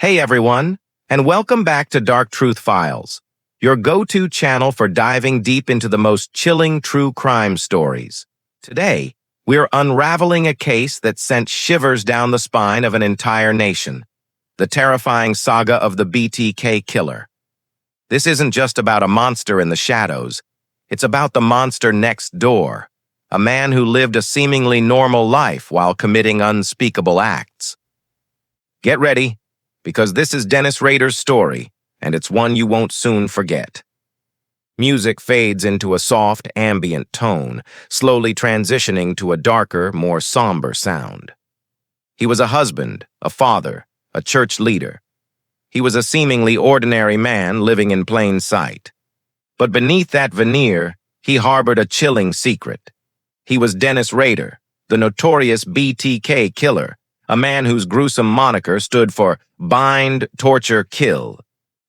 Hey everyone, and welcome back to Dark Truth Files, your go-to channel for diving deep into the most chilling true crime stories. Today, we're unraveling a case that sent shivers down the spine of an entire nation, the terrifying saga of the BTK Killer. This isn't just about a monster in the shadows, it's about the monster next door, a man who lived a seemingly normal life while committing unspeakable acts. Get ready, because this is Dennis Rader's story, and it's one you won't soon forget. Music fades into a soft, ambient tone, slowly transitioning to a darker, more somber sound. He was a husband, a father, a church leader. He was a seemingly ordinary man living in plain sight. But beneath that veneer, he harbored a chilling secret. He was Dennis Rader, the notorious BTK Killer, a man whose gruesome moniker stood for bind, torture, kill.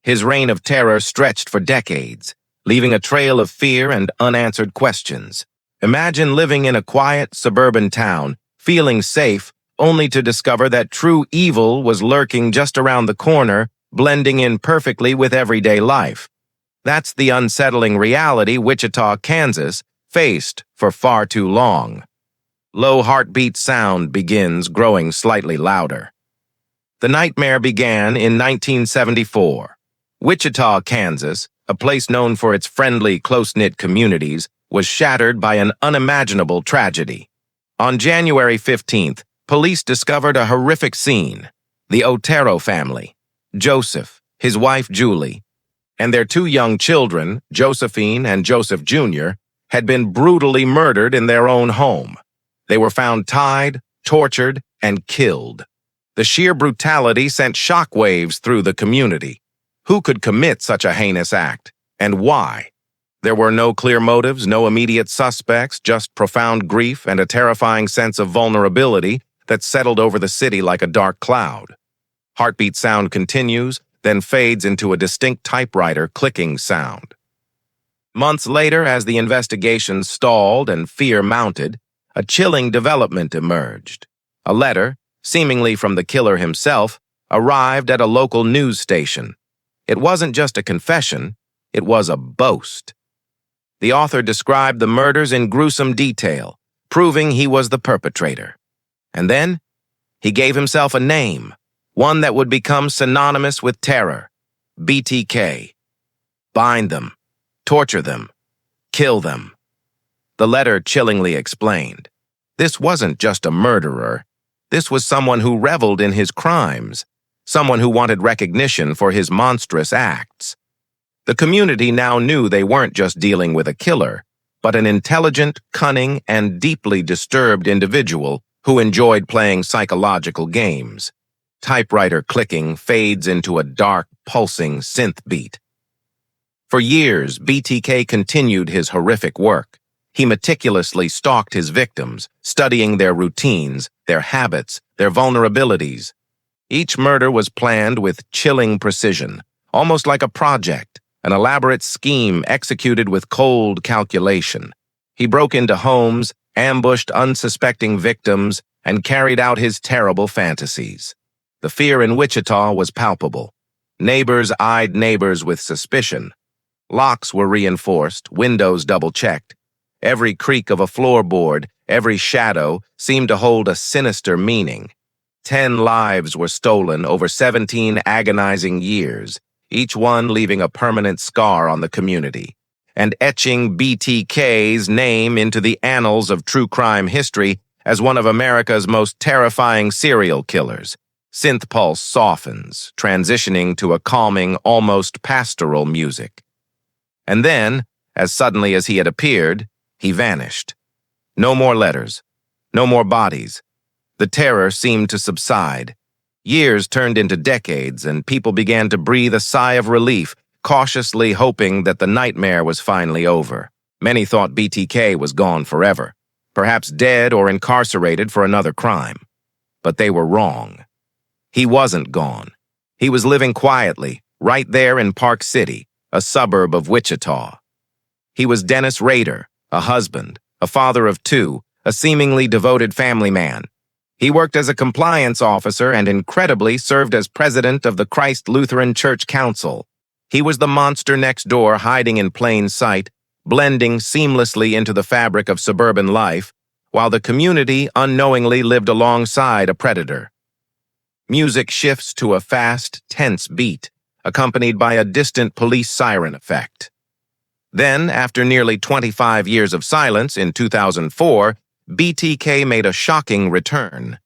His reign of terror stretched for decades, leaving a trail of fear and unanswered questions. Imagine living in a quiet suburban town, feeling safe, only to discover that true evil was lurking just around the corner, blending in perfectly with everyday life. That's the unsettling reality Wichita, Kansas, faced for far too long. Low heartbeat sound begins growing slightly louder. The nightmare began in 1974. Wichita, Kansas, a place known for its friendly, close-knit communities, was shattered by an unimaginable tragedy. On January 15th, police discovered a horrific scene. The Otero family, Joseph, his wife Julie, and their two young children, Josephine and Joseph Jr., had been brutally murdered in their own home. They were found tied, tortured, and killed. The sheer brutality sent shockwaves through the community. Who could commit such a heinous act, and why? There were no clear motives, no immediate suspects, just profound grief and a terrifying sense of vulnerability that settled over the city like a dark cloud. Heartbeat sound continues, then fades into a distinct typewriter clicking sound. Months later, as the investigation stalled and fear mounted, a chilling development emerged. A letter, seemingly from the killer himself, arrived at a local news station. It wasn't just a confession, it was a boast. The author described the murders in gruesome detail, proving he was the perpetrator. And then, he gave himself a name, one that would become synonymous with terror: BTK. Bind them, torture them, kill them. The letter chillingly explained. This wasn't just a murderer. This was someone who reveled in his crimes, someone who wanted recognition for his monstrous acts. The community now knew they weren't just dealing with a killer, but an intelligent, cunning, and deeply disturbed individual who enjoyed playing psychological games. Typewriter clicking fades into a dark, pulsing synth beat. For years, BTK continued his horrific work. He meticulously stalked his victims, studying their routines, their habits, their vulnerabilities. Each murder was planned with chilling precision, almost like a project, an elaborate scheme executed with cold calculation. He broke into homes, ambushed unsuspecting victims, and carried out his terrible fantasies. The fear in Wichita was palpable. Neighbors eyed neighbors with suspicion. Locks were reinforced, windows double-checked. Every creak of a floorboard, every shadow seemed to hold a sinister meaning. 10 lives were stolen over 17 agonizing years, each one leaving a permanent scar on the community, and etching BTK's name into the annals of true crime history as one of America's most terrifying serial killers. Synth pulse softens, transitioning to a calming, almost pastoral music. And then, as suddenly as he had appeared, he vanished. No more letters. No more bodies. The terror seemed to subside. Years turned into decades, and people began to breathe a sigh of relief, cautiously hoping that the nightmare was finally over. Many thought BTK was gone forever, perhaps dead or incarcerated for another crime. But they were wrong. He wasn't gone. He was living quietly, right there in Park City, a suburb of Wichita. He was Dennis Rader, a husband, a father of two, a seemingly devoted family man. He worked as a compliance officer and incredibly served as president of the Christ Lutheran Church Council. He was the monster next door, hiding in plain sight, blending seamlessly into the fabric of suburban life, while the community unknowingly lived alongside a predator. Music shifts to a fast, tense beat, accompanied by a distant police siren effect. Then, after nearly 25 years of silence in 2004, BTK made a shocking return.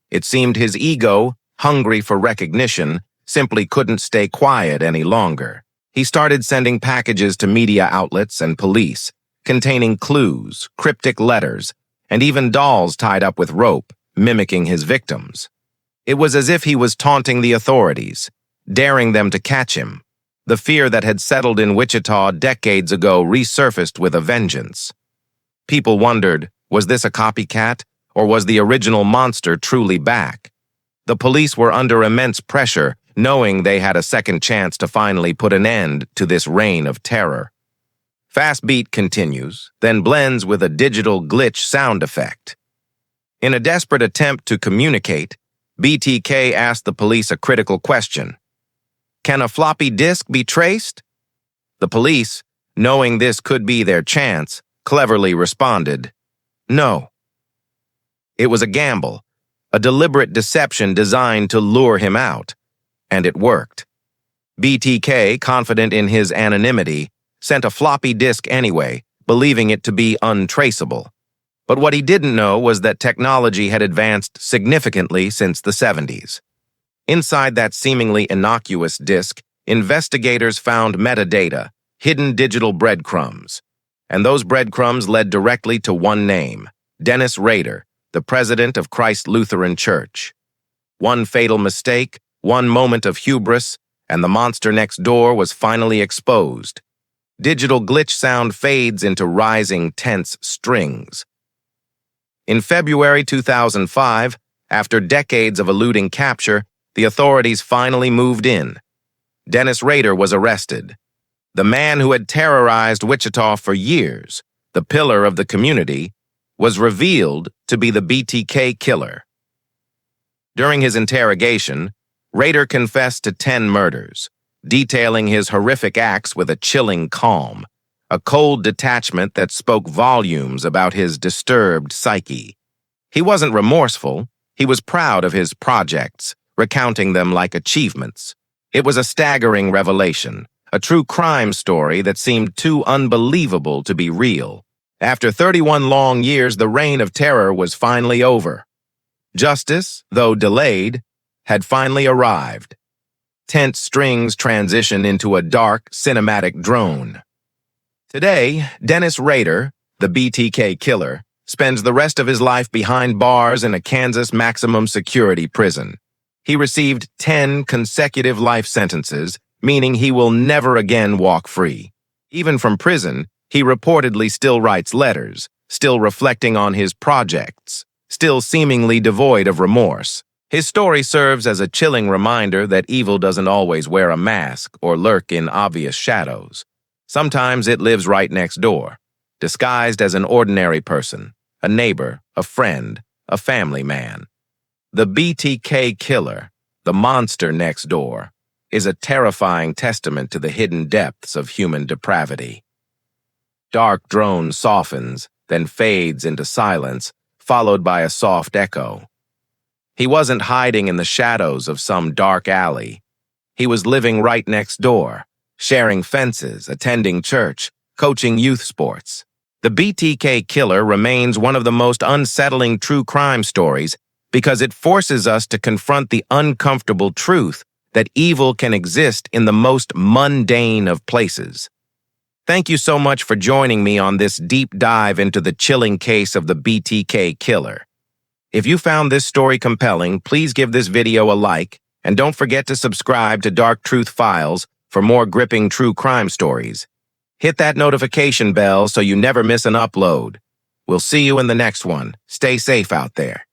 It seemed his ego, hungry for recognition, simply couldn't stay quiet any longer. He started sending packages to media outlets and police, containing clues, cryptic letters, and even dolls tied up with rope, mimicking his victims. It was as if he was taunting the authorities, daring them to catch him. The fear that had settled in Wichita decades ago resurfaced with a vengeance. People wondered, was this a copycat, or was the original monster truly back? The police were under immense pressure, knowing they had a second chance to finally put an end to this reign of terror. Fast beat continues, then blends with a digital glitch sound effect. In a desperate attempt to communicate, BTK asked the police a critical question. Can a floppy disk be traced? The police, knowing this could be their chance, cleverly responded, no. It was a gamble, a deliberate deception designed to lure him out, and it worked. BTK, confident in his anonymity, sent a floppy disk anyway, believing it to be untraceable. But what he didn't know was that technology had advanced significantly since the 70s. Inside that seemingly innocuous disk, investigators found metadata, hidden digital breadcrumbs. And those breadcrumbs led directly to one name, Dennis Rader, the president of Christ Lutheran Church. One fatal mistake, one moment of hubris, and the monster next door was finally exposed. Digital glitch sound fades into rising, tense strings. In February 2005, after decades of eluding capture, the authorities finally moved in. Dennis Rader was arrested. The man who had terrorized Wichita for years, the pillar of the community, was revealed to be the BTK Killer. During his interrogation, Rader confessed to 10 murders, detailing his horrific acts with a chilling calm, a cold detachment that spoke volumes about his disturbed psyche. He wasn't remorseful, he was proud of his projects, recounting them like achievements. It was a staggering revelation, a true crime story that seemed too unbelievable to be real. After 31 long years, the reign of terror was finally over. Justice, though delayed, had finally arrived. Tense strings transitioned into a dark, cinematic drone. Today, Dennis Rader, the BTK Killer, spends the rest of his life behind bars in a Kansas maximum security prison. He received 10 consecutive life sentences, meaning he will never again walk free. Even from prison, he reportedly still writes letters, still reflecting on his projects, still seemingly devoid of remorse. His story serves as a chilling reminder that evil doesn't always wear a mask or lurk in obvious shadows. Sometimes it lives right next door, disguised as an ordinary person, a neighbor, a friend, a family man. The BTK Killer, the monster next door, is a terrifying testament to the hidden depths of human depravity. Dark drone softens, then fades into silence, followed by a soft echo. He wasn't hiding in the shadows of some dark alley. He was living right next door, sharing fences, attending church, coaching youth sports. The BTK Killer remains one of the most unsettling true crime stories because it forces us to confront the uncomfortable truth that evil can exist in the most mundane of places. Thank you so much for joining me on this deep dive into the chilling case of the BTK Killer. If you found this story compelling, please give this video a like, and don't forget to subscribe to Dark Truth Files for more gripping true crime stories. Hit that notification bell so you never miss an upload. We'll see you in the next one. Stay safe out there.